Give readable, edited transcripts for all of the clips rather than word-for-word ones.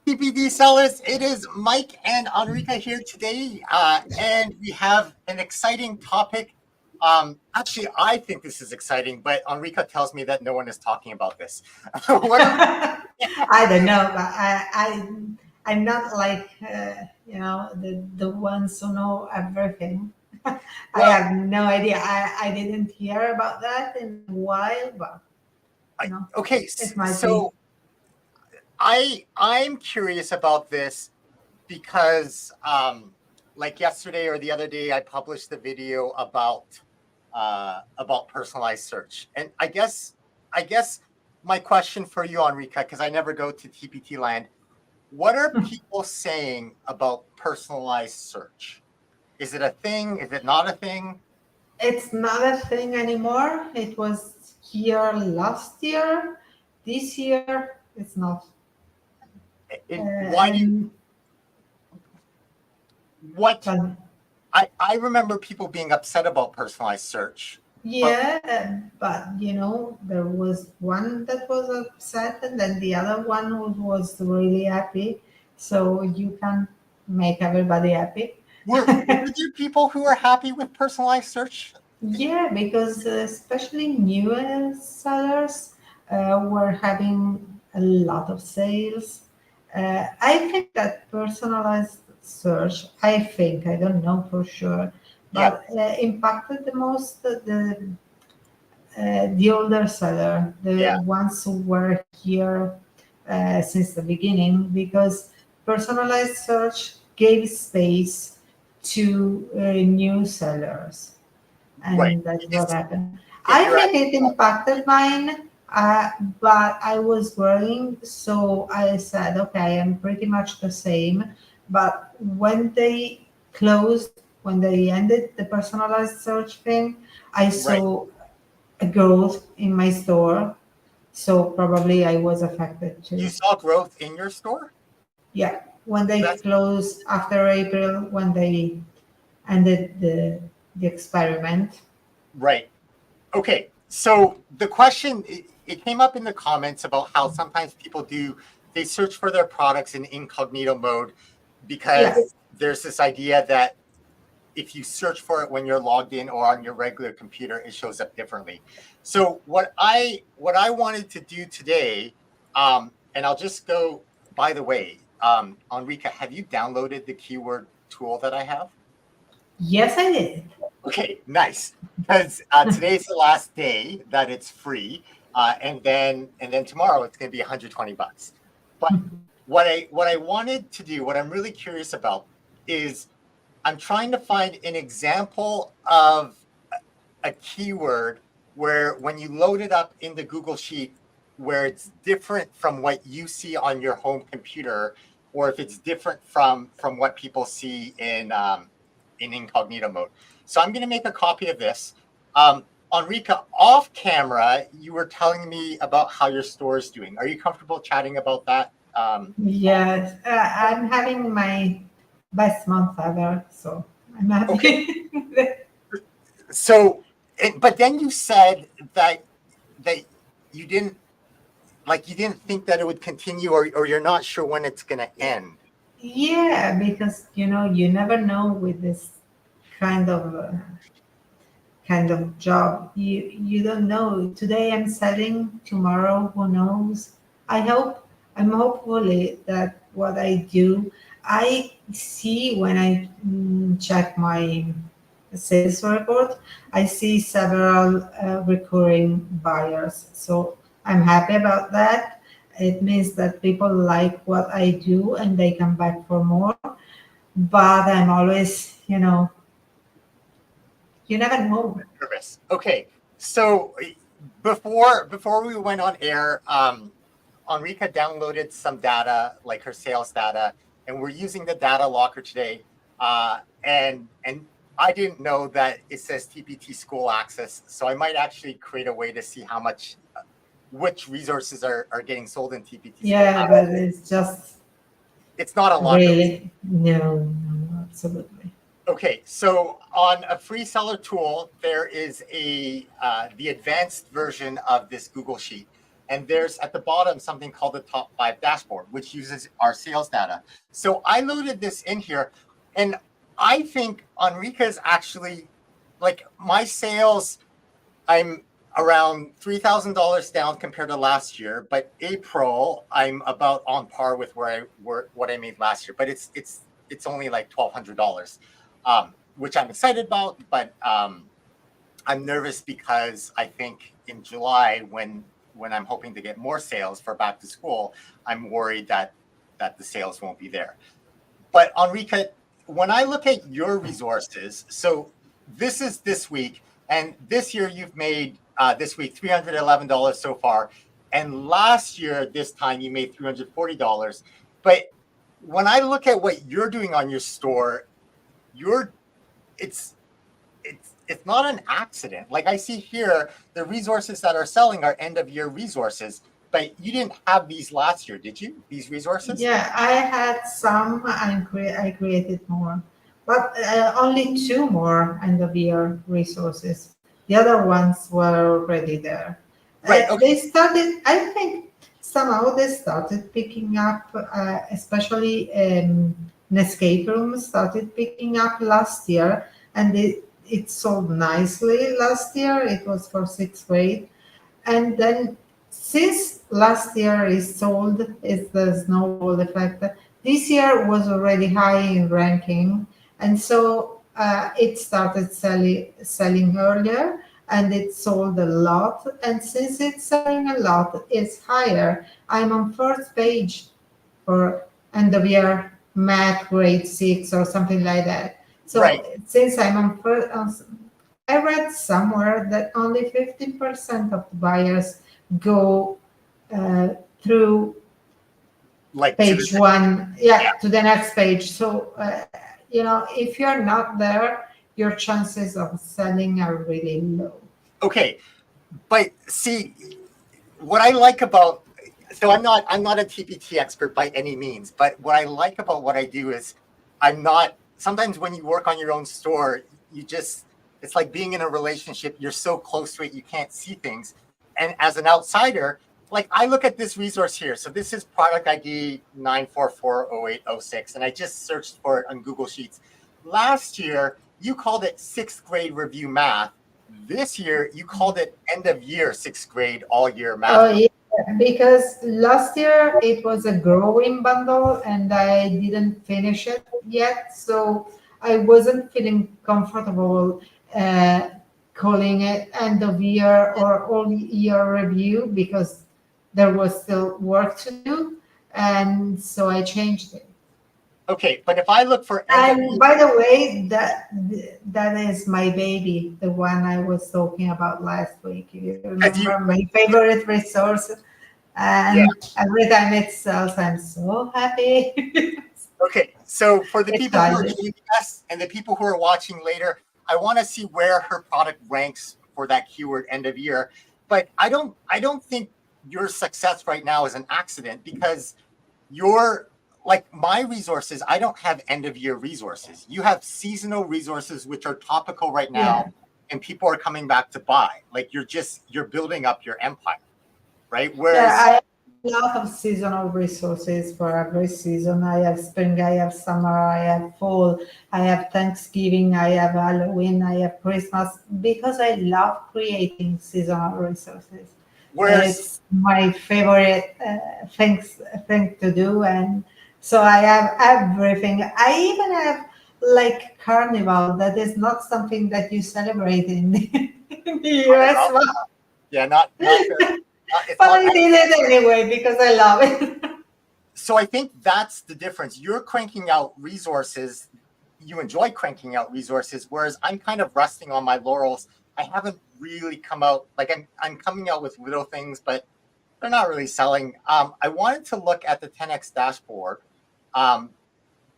TPD sellers, it is Mike and Enrica here today, and we have an exciting topic. Actually, I think this is exciting, but Enrica tells me that no one is talking about this. What are, I don't know, but I'm not like the ones who know everything. I well, have no idea. I didn't hear about that in a while, but okay, it might be. so I'm curious about this because, like yesterday or the other day, I published a video about personalized search, and I guess my question for you, Enrica, because I never go to TPT land, what are people saying about personalized search? Is it a thing? Is it not a thing? It's not a thing anymore. It was here last year. This year, it's not. And why do you, And what but I remember people being upset about personalized search, but yeah, but there was one that was upset, and then the other one was really happy. So you can make everybody happy. were there people who are happy with personalized search? Yeah, because especially newer sellers were having a lot of sales. I think that personalized search, I don't know for sure, Yeah, but impacted the most the older seller, the yeah, ones who were here since the beginning, because personalized search gave space to new sellers, right. and that's what Because happened. if I you're at think it impacted mine, but I was growing, so I said, okay, I'm pretty much the same. But when they closed, when they ended the personalized search thing, I right, saw a growth in my store. So probably I was affected you too. saw growth in your store. Yeah, when they That's closed after April, when they ended the experiment. right. Okay, so the question, it came up in the comments about how sometimes people they search for their products in incognito mode Yeah. because there's this idea that if you search for it when you're logged in or on your regular computer, it shows up differently. So what I wanted to do today, and I'll just go, by the way, Enrica, have you downloaded the keyword tool that I have? Yes, I did. Okay, nice. Because today's the last day that it's free, and then tomorrow it's going to be $120. But what I wanted to do, what I'm really curious about, is I'm trying to find an example of a keyword where when you load it up in the Google Sheet, where it's different from what you see on your home computer, or if it's different from what people see in incognito mode. So I'm going to make a copy of this. Enrica, off camera, you were telling me about how your store is doing. Are you comfortable chatting about that? Yes, I'm having my best month ever, so I'm Okay. happy. So, but then you said that you didn't you didn't think that it would continue, or you're not sure when it's going to end. Yeah, because you never know with this kind of job. You don't know. Today I'm selling, tomorrow who knows. I'm hopefully that what I do, I see when I check my sales report, I see several recurring buyers. So I'm happy about that. It means that people like what I do and they come back for more. But I'm always, you never know. Nervous. Okay, so before we went on air, Enrica downloaded some data, like her sales data, and we're using the data locker today. And I didn't know that it says TPT School Access, so I might actually create a way to see how much, which resources are getting sold in TPT School Yeah, Access. but it's just It's not a lot though. really no, absolutely. Okay, so on a free seller tool, there is the advanced version of this Google Sheet. And there's at the bottom something called the top 5 dashboard, which uses our sales data. So I loaded this in here, and I think Enrica is actually like my sales. I'm around $3,000 down compared to last year, but April I'm about on par with what I made last year. But it's only like $1,200, which I'm excited about. But I'm nervous because I think in July, when I'm hoping to get more sales for back to school, I'm worried that the sales won't be there. But Enrica, when I look at your resources, so this is this week, and this year you've made this week $311 so far, and last year this time you made $340. But when I look at what you're doing on your store, it's it's not an accident. Like I see here, the resources that are selling are end of year resources, but you didn't have these last year, did you? These resources? Yeah, I had some and I created more, but only two more end of year resources. The other ones were already there. Right. Okay. They started, I think somehow they started picking up, especially Nescape Room started picking up last year, and it sold nicely last year. It was for sixth grade. And then since last year is sold, it's the snowball effect. This year was already high in ranking, and so it started selling earlier, and it sold a lot. And since it's selling a lot, it's higher. I'm on first page for end of year math grade 6 or something like that. So Right. since I'm on first, I read somewhere that only 50% of the buyers go through Like page one, to the next page. So, if you're not there, your chances of selling are really low. Okay, but see, what I like about, so I'm not a TPT expert by any means, but what I like about what I do is sometimes when you work on your own store, it's like being in a relationship, you're so close to it, you can't see things. And as an outsider, like I look at this resource here. So this is product ID 9440806, and I just searched for it on Google Sheets. Last year, you called it sixth grade review math. This year, you called it end of year sixth grade all year math. Oh, yeah, because last year it was a growing bundle and I didn't finish it yet. So I wasn't feeling comfortable calling it end of year or all year review because there was still work to do. And so I changed it. Okay, but if I look for end of And year, by the way, that is my baby, the one I was talking about last week. You remember my favorite resource, and every time it sells, I'm so happy. okay, so for the people who are Excited. joining us and the people who are watching later, I want to see where her product ranks for that keyword end of year. But I don't think your success right now is an accident because you're like my resources. I don't have end of year resources. You have seasonal resources which are topical right now, and people are coming back to buy. Like you're building up your empire, right? Whereas I have a lot of seasonal resources for every season. I have spring, I have summer, I have fall, I have Thanksgiving, I have Halloween, I have Christmas, because I love creating seasonal resources. It's my favorite thing to do, and so I have everything. I even have like Carnival. That is not something that you celebrate in the US. not it's But not. I did it anyway because I love it. So I think that's the difference. You're cranking out resources. You enjoy cranking out resources, whereas I'm kind of resting on my laurels. I haven't really come out, like I'm coming out with little things, but they're not really selling. I wanted to look at the 10X dashboard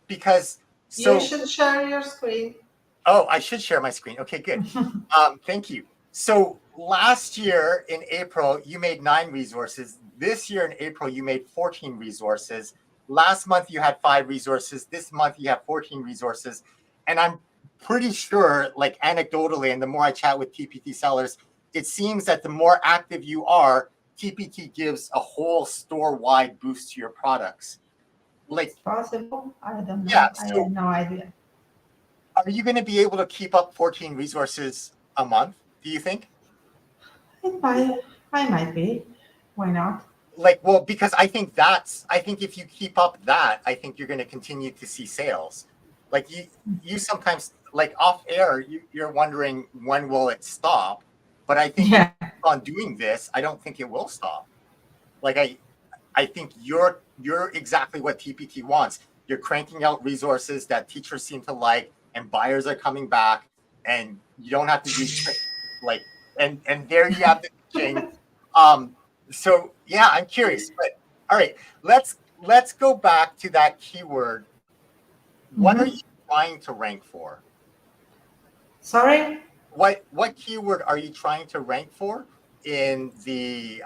because You should share your screen. Oh, I should share my screen. Okay, good. Thank you. So last year in April, you made 9 resources. This year in April, you made 14 resources. Last month, you had 5 resources. This month, you have 14 resources. And I'm pretty sure, like anecdotally, and the more I chat with TPT sellers, it seems that the more active you are, TPT gives a whole store-wide boost to your products. Like, It's possible. I don't know. yeah, I so have no idea. are you going to be able to keep up 14 resources a month, do you think? I might be. Why not? Like, well, because I think if you keep up that, I think you're going to continue to see sales. Like you sometimes, like off air, you're wondering when will it stop, but I think if Yeah. you keep on doing this, I don't think it will stop. Like I think you're exactly what TPT wants. You're cranking out resources that teachers seem to like, and buyers are coming back, and you don't have to do like, and there you have the teaching. So yeah, I'm curious, but all right, let's go back to that keyword. What are Mhm. you trying to rank for? Sorry? What keyword are you trying to rank for in the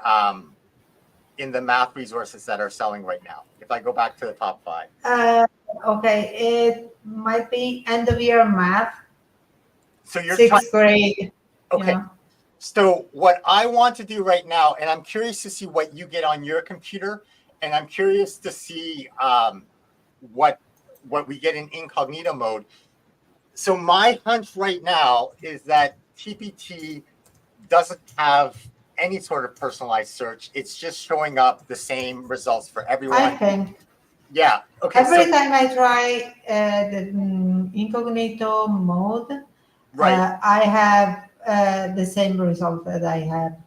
math resources that are selling right now? If I go back to the top 5. Okay, it might be end of year math, So you're trying, sixth grade. okay. Yeah. So what I want to do right now, and I'm curious to see what you get on your computer, and I'm curious to see what we get in incognito mode. So my hunch right now is that TPT doesn't have any sort of personalized search. It's just showing up the same results for I everyone. think Yeah. Okay. every So time I try the incognito mode, right, I have the same result that I have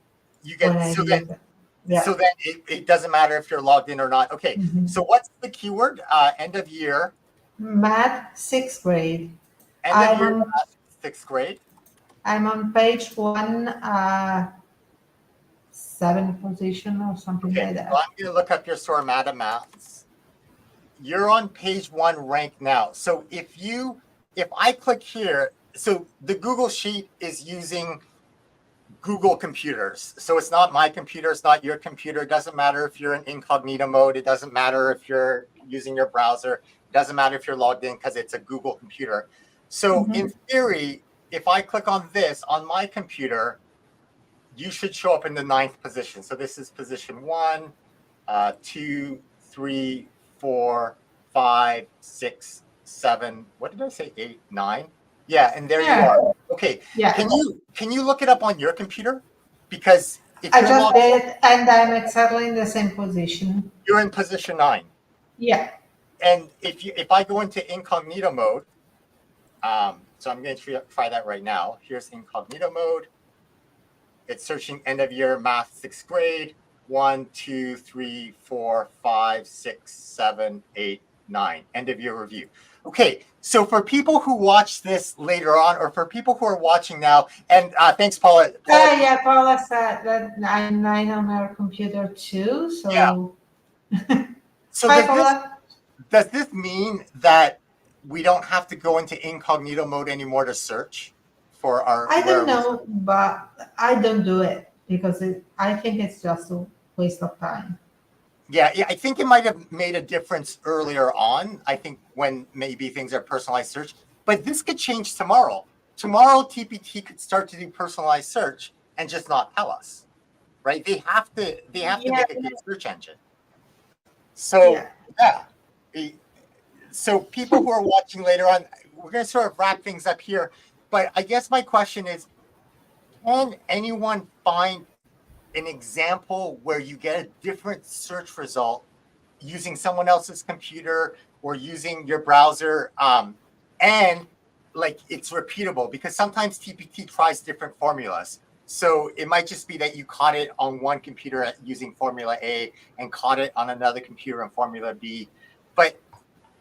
you when get I so use it. Yeah. then it doesn't matter if you're logged in or not. Okay. Mhm. So what's the keyword? End of year. Math, sixth grade. End of I'm year on math, 6th grade. I'm on page one, 7 position or something Okay. like So that. I'm going to look up your Sormata maths. You're on page 1 rank now. So if I click here, so the Google Sheet is using Google computers. So it's not my computer, it's not your computer. It doesn't matter if you're in incognito mode. It doesn't matter if you're using your browser. It doesn't matter if you're logged in because it's a Google computer. So in theory, if I click on this on my computer, you should show up in the 9th position. So this is position 1, 2, 3, 4, 5, 6, 7. What did I say? 8, 9. Yeah, and there you Yeah. are. Okay. Yeah. Can you look it up on your computer? Because if I you're just logged in, did, and I'm exactly in the same position. you're in position 9. Yeah. And if I go into incognito mode, so I'm going to try that right now. Here's incognito mode. It's searching end of year math 6th grade. 1, 2, 3, 4, 5, 6, 7, 8, 9. End of year review. Okay, so for people who watch this later on, or for people who are watching now, and thanks, Paula. Yeah, Paula said that I'm 9 on her computer too. So, So hi, Paula. does this mean that we don't have to go into incognito mode anymore to search for our I don't where? know, but I don't do it because I think it's just a waste of time. Yeah, I think it might have made a difference earlier on. I think when maybe things are personalized search, but this could change tomorrow. Tomorrow, TPT could start to do personalized search and just not tell us, right? They have to Yeah. make a good search engine. So yeah, so people who are watching later on, we're going to sort of wrap things up here. But I guess my question is, can anyone find an example where you get a different search result using someone else's computer or using your browser, and like it's repeatable? Because sometimes TPT tries different formulas. So it might just be that you caught it on one computer using formula A and caught it on another computer in formula B. But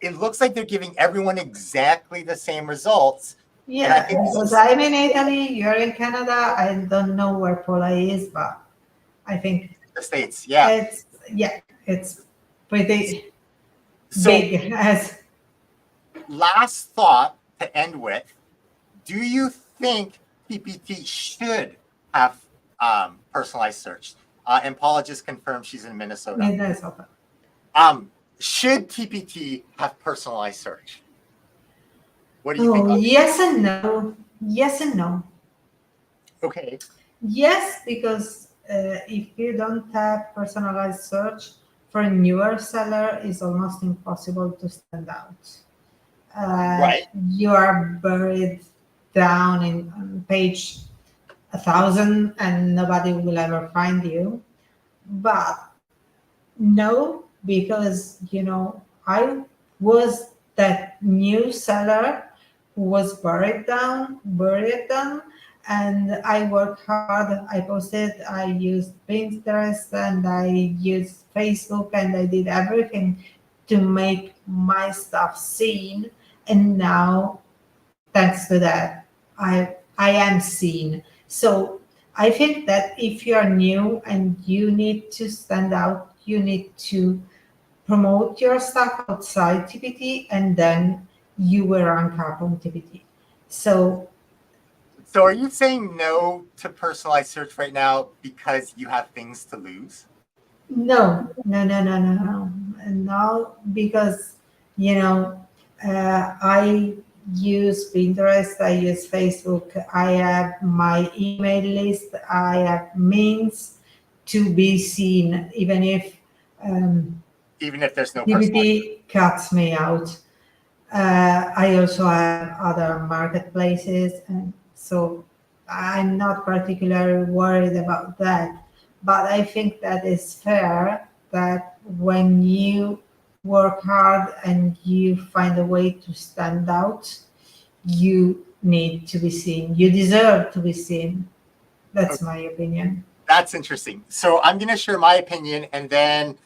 it looks like they're giving everyone exactly the same results. And I Yeah, think this because is I'm in Italy, you're in Canada. I don't know where Paula is, but I think the States. Yeah. it's pretty So big as last thought to end with, do you think PPT should have personalized search? And Paula just confirmed she's in Minnesota. Minnesota. Should TPT have personalized search? What do you think? Oh, yes and no. Yes and no. Okay. Yes, because if you don't have personalized search for a newer seller, it's almost impossible to stand out. Right. You are buried down in on page 1,000 and nobody will ever find you. But no, because I was that new seller who was buried down, and I worked hard. I posted, I used Pinterest, and I used Facebook, and I did everything to make my stuff seen. And now, thanks to that, I am seen. So I think that if you are new and you need to stand out, you need to promote your stuff outside TPT, and then you will rank up on TPT. So So are you saying no to personalized search right now because you have things to lose? no, because you know I use Pinterest, I use Facebook, I have my email list, I have means to be seen, even if Even if there's no personalized. TPT cuts me out. I also have other marketplaces, and so I'm not particularly worried about that. But I think that it's fair that when you work hard and you find a way to stand out, you need to be seen. You deserve to be seen. That's my opinion. That's interesting. So I'm going to share my opinion, and then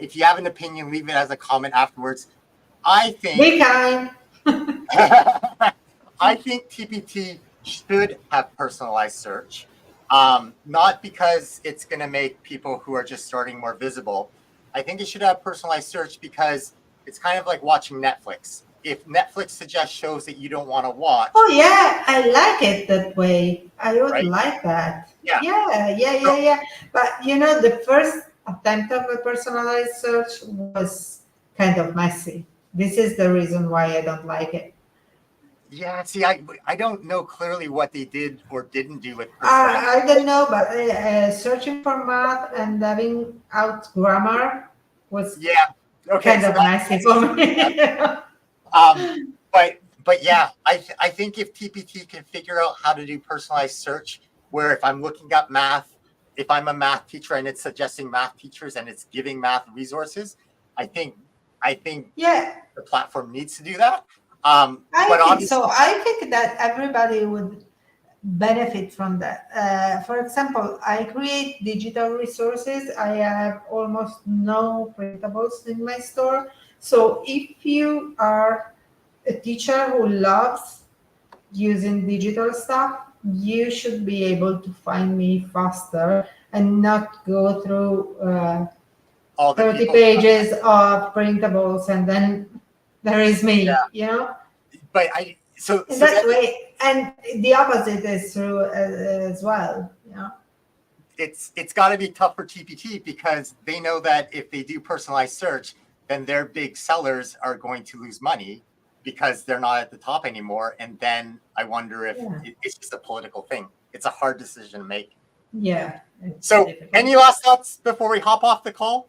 if you have an opinion, leave it as a comment afterwards. I think Be kind. I think TPT should have personalized search, not because it's going to make people who are just starting more visible. I think it should have personalized search because it's kind of like watching Netflix. If Netflix suggests shows that you don't want to watch, Oh yeah, I like it that way. I would right? like that. Yeah. Yeah. But the first attempt of a personalized search was kind of messy. This is the reason why I don't like it. Yeah, see, I don't know clearly what they did or didn't do with personalized. I don't know, but searching for math and having out grammar was Yeah. Okay. kind So of messy that's for me. but yeah, I think if TPT can figure out how to do personalized search, where if I'm looking up math, if I'm a math teacher and it's suggesting math teachers and it's giving math resources, I think Yeah, the platform needs to do that. I But think obviously, so. I think that everybody would benefit from that. For example, I create digital resources. I have almost no printables in my store. So if you are a teacher who loves using digital stuff, you should be able to find me faster and not go through all the 30 people, pages of printables and then there is yeah. me. But I so In so that then way, and the opposite is true as well. it's got to be tough for TPT because they know that if they do personalized search, then their big sellers are going to lose money because they're not at the top anymore. And then I wonder if Yeah. it's just a political thing. It's a hard decision to make. Yeah. It's So, difficult. any last thoughts before we hop off the call?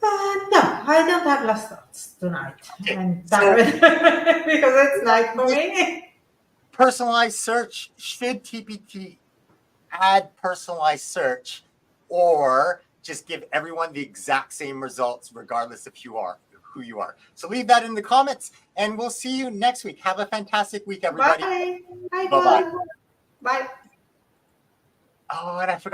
No, I don't have last thoughts tonight. Okay, I'm so- tired because it's night for me. Personalized search, should TPT add personalized search or just give everyone the exact same results regardless of who you are? So leave that in the comments and we'll see you next week. Have a fantastic week, everybody. Bye. Bye. Bye-bye. Bye. Oh, and I forgot